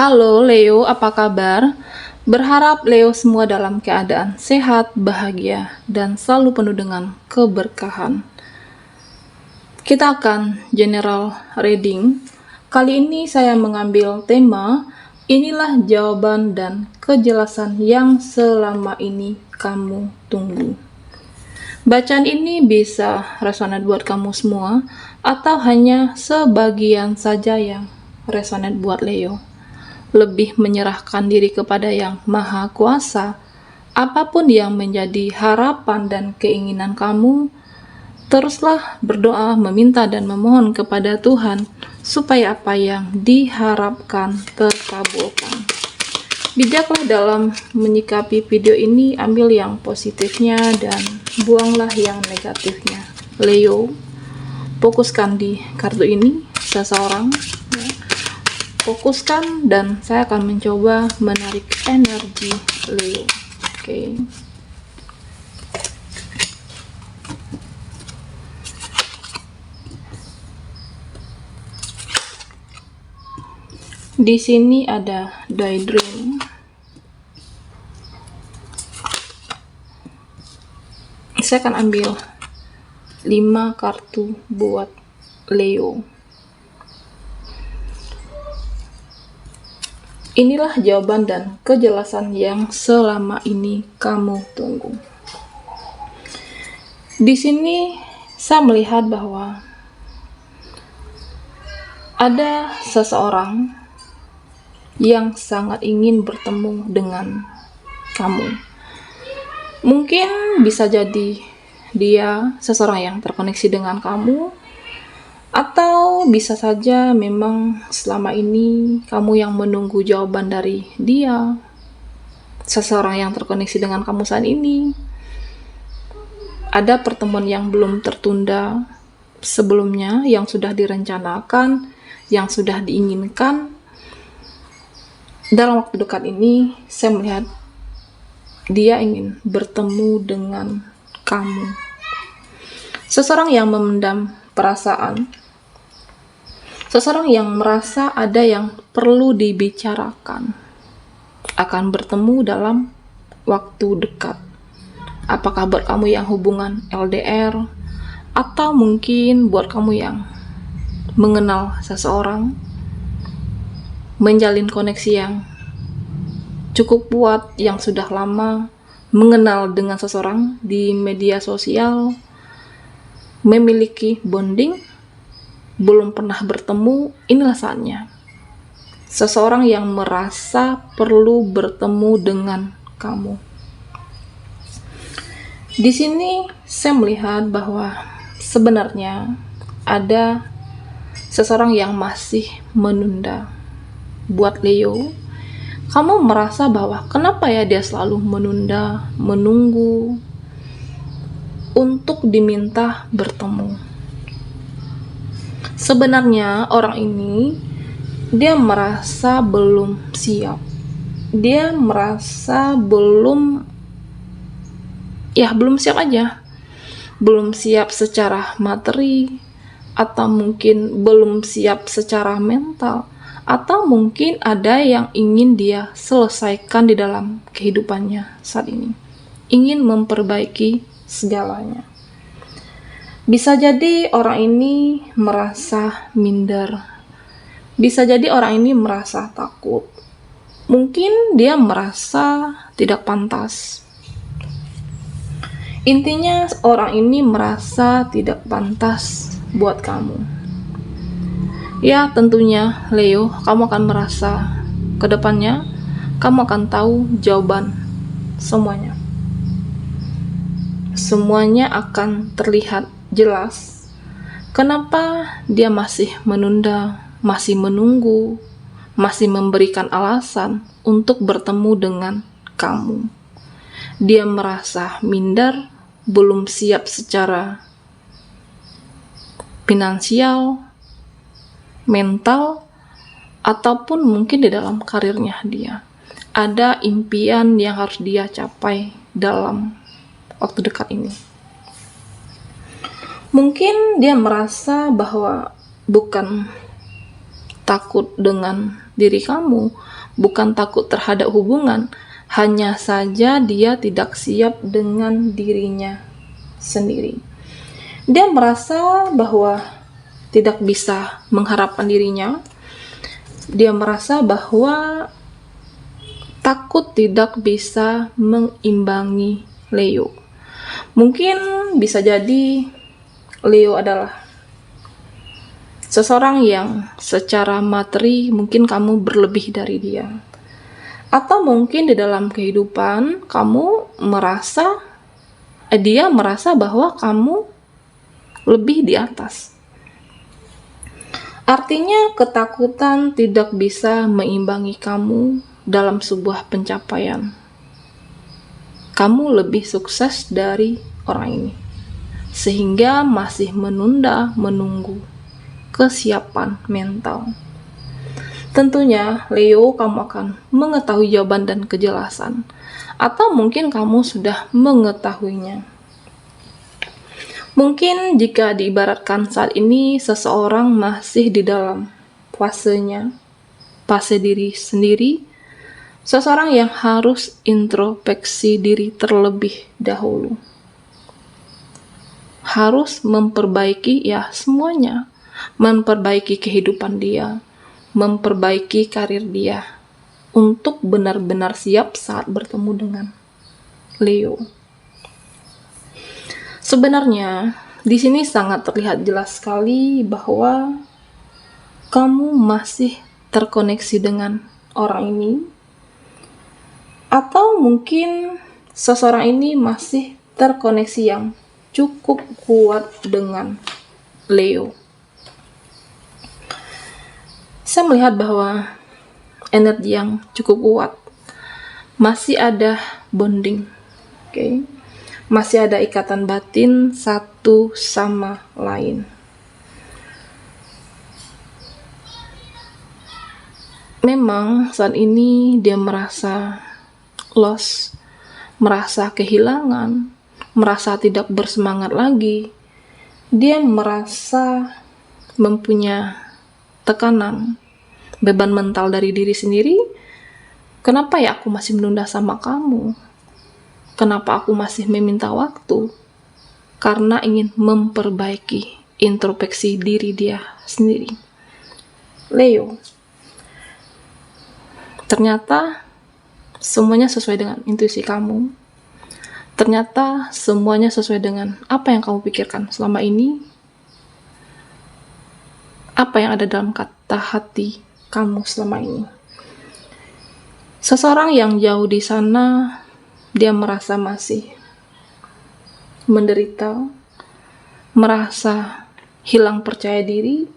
Halo Leo, apa kabar? Berharap Leo semua dalam keadaan sehat, bahagia, dan selalu penuh dengan keberkahan. Kita akan general reading. Kali ini saya mengambil tema, inilah jawaban dan kejelasan yang selama ini kamu tunggu. Bacaan ini bisa resonate buat kamu semua, atau hanya sebagian saja yang resonate buat Leo. Lebih menyerahkan diri kepada Yang Maha Kuasa, apapun yang menjadi harapan dan keinginan kamu, teruslah berdoa, meminta dan memohon kepada Tuhan supaya apa yang diharapkan terkabulkan. Bijaklah dalam menyikapi video ini, ambil yang positifnya dan buanglah yang negatifnya. Leo, fokuskan di kartu ini, seseorang. Fokuskan dan saya akan mencoba menarik energi Leo. Oke. Di sini ada daydream. Saya akan ambil 5 kartu buat Leo. Inilah jawaban dan kejelasan yang selama ini kamu tunggu. Di sini saya melihat bahwa ada seseorang yang sangat ingin bertemu dengan kamu. Mungkin bisa jadi dia seseorang yang terkoneksi dengan kamu, atau bisa saja memang selama ini kamu yang menunggu jawaban dari dia, seseorang yang terkoneksi dengan kamu saat ini. Ada pertemuan yang belum tertunda sebelumnya, yang sudah direncanakan, yang sudah diinginkan. Dalam waktu dekat ini, saya melihat dia ingin bertemu dengan kamu. Seseorang yang memendam perasaan, seseorang yang merasa ada yang perlu dibicarakan, akan bertemu dalam waktu dekat. Apakah buat kamu yang hubungan LDR, atau mungkin buat kamu yang mengenal seseorang, menjalin koneksi yang cukup kuat, yang sudah lama mengenal dengan seseorang di media sosial, memiliki bonding, belum pernah bertemu. Inilah saatnya. Seseorang yang merasa perlu bertemu dengan kamu. Di sini saya melihat bahwa sebenarnya ada seseorang yang masih menunda. Buat Leo, kamu merasa bahwa kenapa ya dia selalu menunda, menunggu untuk diminta bertemu. Sebenarnya orang ini dia merasa belum siap. Dia merasa belum siap aja. Belum siap secara materi, atau mungkin belum siap secara mental, atau mungkin ada yang ingin dia selesaikan di dalam kehidupannya saat ini. Ingin memperbaiki segalanya. Bisa jadi orang ini merasa minder. Bisa jadi orang ini merasa takut. Mungkin dia merasa tidak pantas. Intinya orang ini merasa tidak pantas buat kamu. Ya, tentunya Leo, kamu akan merasa ke depannya, kamu akan tahu jawaban semuanya. Semuanya akan terlihat jelas. Kenapa dia masih menunda, masih menunggu, masih memberikan alasan untuk bertemu dengan kamu. Dia merasa minder, belum siap secara finansial, mental, ataupun mungkin di dalam karirnya dia. Ada impian yang harus dia capai dalam waktu dekat ini. Mungkin dia merasa bahwa bukan takut dengan diri kamu, bukan takut terhadap hubungan, hanya saja dia tidak siap dengan dirinya sendiri. Dia merasa bahwa tidak bisa mengharapkan dirinya. Dia merasa bahwa takut tidak bisa mengimbangi Leo. Mungkin bisa jadi Leo adalah seseorang yang secara materi mungkin kamu berlebih dari dia. Atau mungkin di dalam kehidupan dia merasa bahwa kamu lebih di atas. Artinya ketakutan tidak bisa meimbangi kamu dalam sebuah pencapaian. Kamu lebih sukses dari orang ini, sehingga masih menunggu kesiapan mental. Tentunya Leo, kamu akan mengetahui jawaban dan kejelasan, atau mungkin kamu sudah mengetahuinya. Mungkin jika diibaratkan saat ini seseorang masih di dalam fase diri sendiri, seseorang yang harus introspeksi diri terlebih dahulu, harus memperbaiki semuanya, memperbaiki kehidupan dia, memperbaiki karir dia, untuk benar-benar siap saat bertemu dengan Leo. Sebenarnya di sini sangat terlihat jelas sekali bahwa kamu masih terkoneksi dengan orang ini, atau mungkin seseorang ini masih terkoneksi yang cukup kuat dengan Leo. Saya melihat bahwa energi yang cukup kuat, masih ada bonding, masih ada ikatan batin satu sama lain. Memang saat ini dia merasa lost, merasa kehilangan, merasa tidak bersemangat lagi. Dia merasa mempunyai tekanan, beban mental dari diri sendiri. Kenapa ya aku masih menunda sama kamu? Kenapa aku masih meminta waktu? Karena ingin memperbaiki introspeksi diri dia sendiri. Leo, ternyata semuanya sesuai dengan intuisi kamu. Ternyata semuanya sesuai dengan apa yang kamu pikirkan selama ini. Apa yang ada dalam kata hati kamu selama ini. Seseorang yang jauh di sana, dia merasa masih menderita, merasa hilang percaya diri,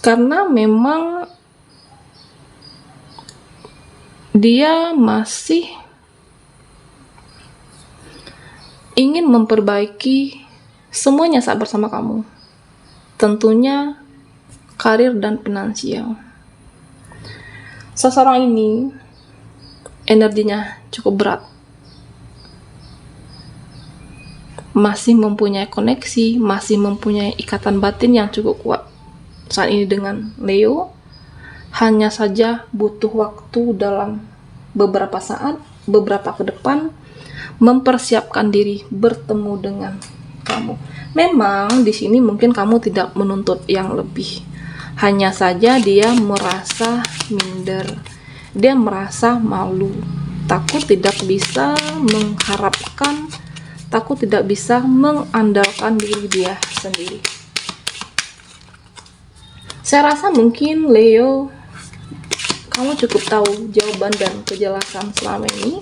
karena memang dia masih ingin memperbaiki semuanya saat bersama kamu. Tentunya karir dan finansial. Seseorang ini energinya cukup berat, masih mempunyai koneksi, masih mempunyai ikatan batin yang cukup kuat saat ini dengan Leo. Hanya saja butuh waktu dalam beberapa saat, beberapa ke depan, mempersiapkan diri bertemu dengan kamu. Memang di sini mungkin kamu tidak menuntut yang lebih. Hanya saja dia merasa minder, dia merasa malu, takut tidak bisa mengharapkan, takut tidak bisa mengandalkan diri dia sendiri. Saya rasa mungkin Leo, kamu cukup tahu jawaban dan kejelasan selama ini.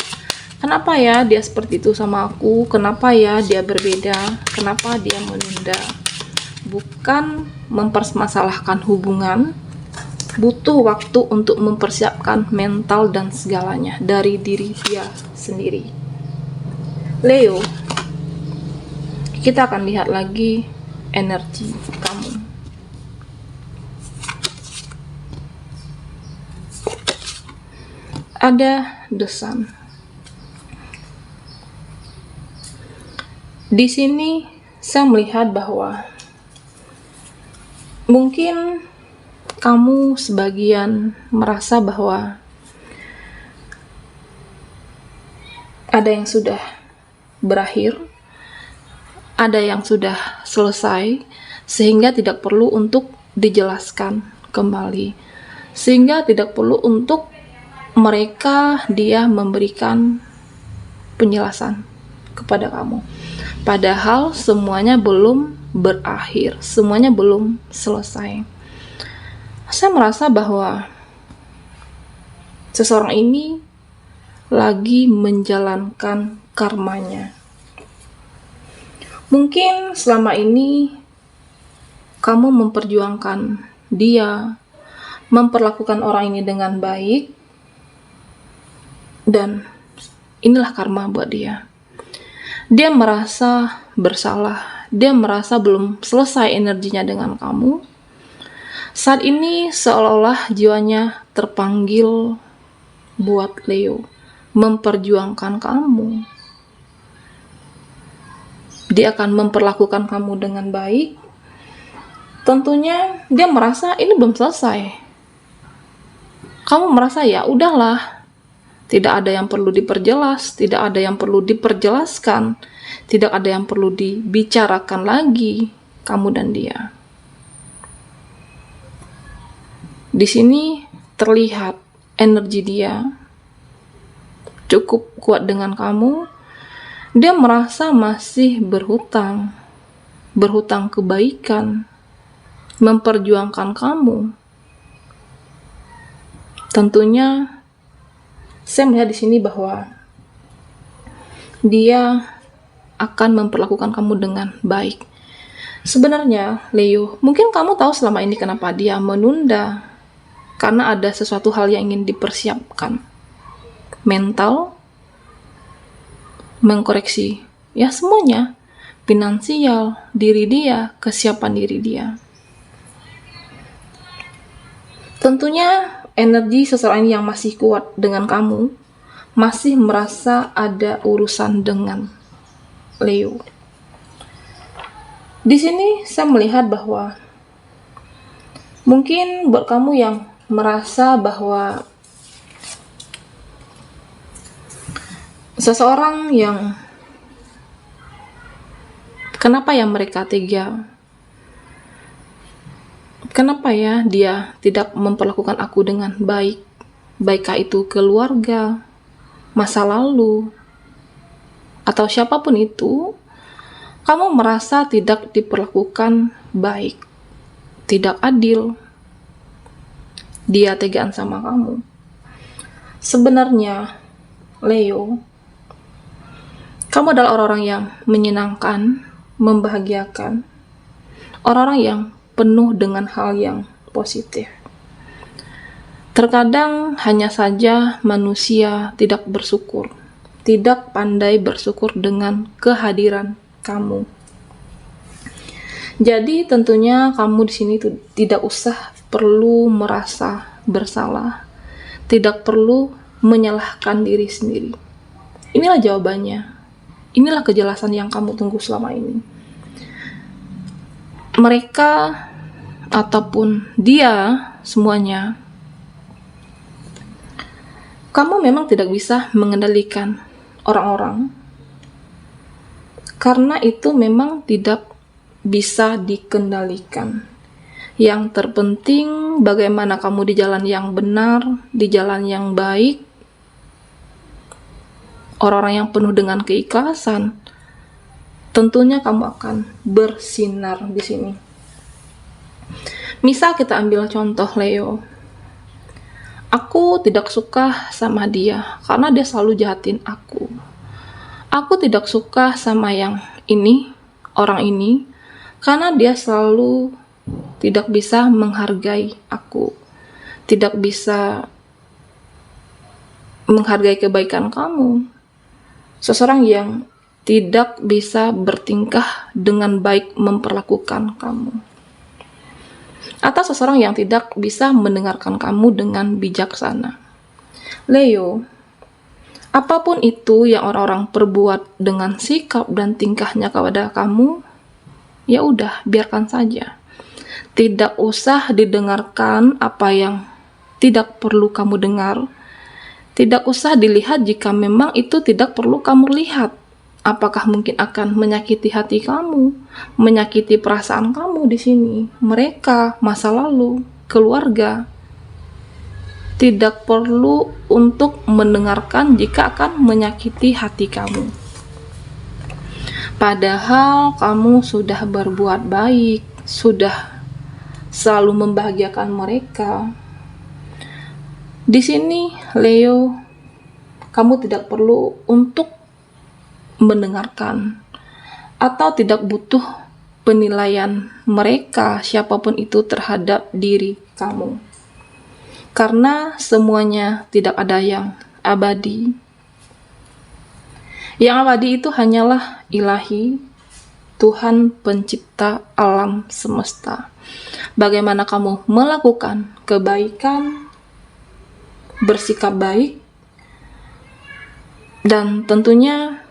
Kenapa ya dia seperti itu sama aku? Kenapa ya dia berbeda? Kenapa dia menunda? Bukan mempermasalahkan hubungan, butuh waktu untuk mempersiapkan mental dan segalanya dari diri dia sendiri. Leo, kita akan lihat lagi energi kamu. Ada The Sun. Di sini saya melihat bahwa mungkin kamu sebagian merasa bahwa ada yang sudah berakhir, ada yang sudah selesai, sehingga tidak perlu untuk dijelaskan kembali, sehingga tidak perlu untuk dia memberikan penjelasan kepada kamu. Padahal semuanya belum berakhir, semuanya belum selesai. Saya merasa bahwa seseorang ini lagi menjalankan karmanya. Mungkin selama ini kamu memperjuangkan dia, memperlakukan orang ini dengan baik, dan inilah karma buat dia. Dia merasa bersalah, dia merasa belum selesai energinya dengan kamu. Saat ini seolah-olah jiwanya terpanggil buat Leo memperjuangkan kamu. Dia akan memperlakukan kamu dengan baik. Tentunya dia merasa ini belum selesai. Kamu merasa ya udahlah, tidak ada yang perlu diperjelas, tidak ada yang perlu diperjelaskan, tidak ada yang perlu dibicarakan lagi kamu dan dia. Di sini terlihat energi dia cukup kuat dengan kamu. Dia merasa masih berhutang kebaikan, memperjuangkan kamu. Tentunya saya melihat di sini bahwa dia akan memperlakukan kamu dengan baik. Sebenarnya, Leo, mungkin kamu tahu selama ini kenapa dia menunda. Karena ada sesuatu hal yang ingin dipersiapkan. Mental, mengkoreksi, ya semuanya. Finansial, diri dia, kesiapan diri dia. Tentunya energi seseorang yang masih kuat dengan kamu, masih merasa ada urusan dengan Leo. Di sini saya melihat bahwa mungkin buat kamu yang merasa bahwa seseorang yang kenapa ya mereka tega? Kenapa ya dia tidak memperlakukan aku dengan baik? Baikkah itu keluarga, masa lalu, atau siapapun itu, kamu merasa tidak diperlakukan baik, tidak adil. Dia tegaan sama kamu. Sebenarnya, Leo, kamu adalah orang-orang yang menyenangkan, membahagiakan, orang-orang yang penuh dengan hal yang positif. Terkadang hanya saja manusia tidak bersyukur, tidak pandai bersyukur dengan kehadiran kamu. Jadi tentunya kamu di sini tidak usah perlu merasa bersalah, tidak perlu menyalahkan diri sendiri. Inilah jawabannya. Inilah kejelasan yang kamu tunggu selama ini. Mereka ataupun dia semuanya, kamu memang tidak bisa mengendalikan orang-orang, karena itu memang tidak bisa dikendalikan. Yang terpenting bagaimana kamu di jalan yang benar, di jalan yang baik, orang-orang yang penuh dengan keikhlasan. Tentunya kamu akan bersinar di sini. Misal kita ambil contoh Leo. Aku tidak suka sama dia karena dia selalu jahatin aku. Aku tidak suka sama yang ini, orang ini, karena dia selalu tidak bisa menghargai aku, tidak bisa menghargai kebaikan kamu. Seseorang yang tidak bisa bertingkah dengan baik memperlakukan kamu. Atau seseorang yang tidak bisa mendengarkan kamu dengan bijaksana. Leo, apapun itu yang orang-orang perbuat dengan sikap dan tingkahnya kepada kamu, ya udah, biarkan saja. Tidak usah didengarkan apa yang tidak perlu kamu dengar. Tidak usah dilihat jika memang itu tidak perlu kamu lihat. Apakah mungkin akan menyakiti hati kamu, menyakiti perasaan kamu di sini, mereka, masa lalu, keluarga. Tidak perlu untuk mendengarkan jika akan menyakiti hati kamu. Padahal kamu sudah berbuat baik, sudah selalu membahagiakan mereka. Di sini, Leo, kamu tidak perlu untuk mendengarkan atau tidak butuh penilaian mereka, siapapun itu, terhadap diri kamu. Karena semuanya tidak ada yang abadi. Yang abadi itu hanyalah Ilahi, Tuhan pencipta alam semesta. Bagaimana kamu melakukan kebaikan, bersikap baik, dan tentunya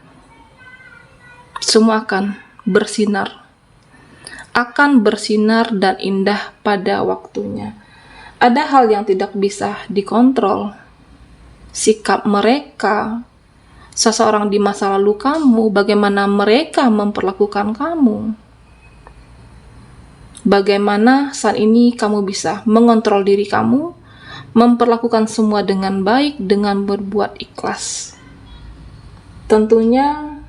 semua akan bersinar dan indah pada waktunya. Ada hal yang tidak bisa dikontrol, sikap mereka, seseorang di masa lalu kamu, bagaimana mereka memperlakukan kamu. Bagaimana saat ini kamu bisa mengontrol diri kamu, memperlakukan semua dengan baik, dengan berbuat ikhlas. Tentunya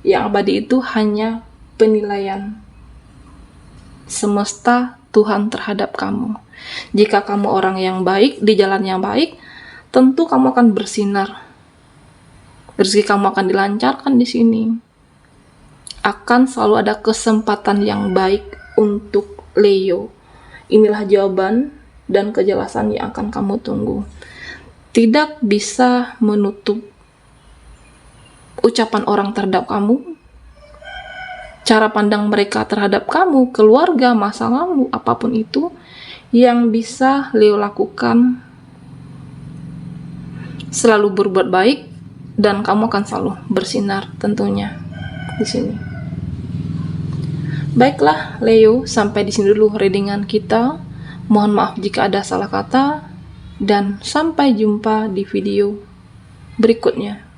yang abadi itu hanya penilaian semesta Tuhan terhadap kamu. Jika kamu orang yang baik, di jalan yang baik, tentu kamu akan bersinar. Rezeki kamu akan dilancarkan di sini. Akan selalu ada kesempatan yang baik untuk Leo. Inilah jawaban dan kejelasan yang akan kamu tunggu. Tidak bisa menutup ucapan orang terhadap kamu, cara pandang mereka terhadap kamu, keluarga, masa lalu, apapun itu yang bisa Leo lakukan. Selalu berbuat baik dan kamu akan selalu bersinar tentunya di sini. Baiklah Leo, sampai di sini dulu readingan kita. Mohon maaf jika ada salah kata, dan sampai jumpa di video berikutnya.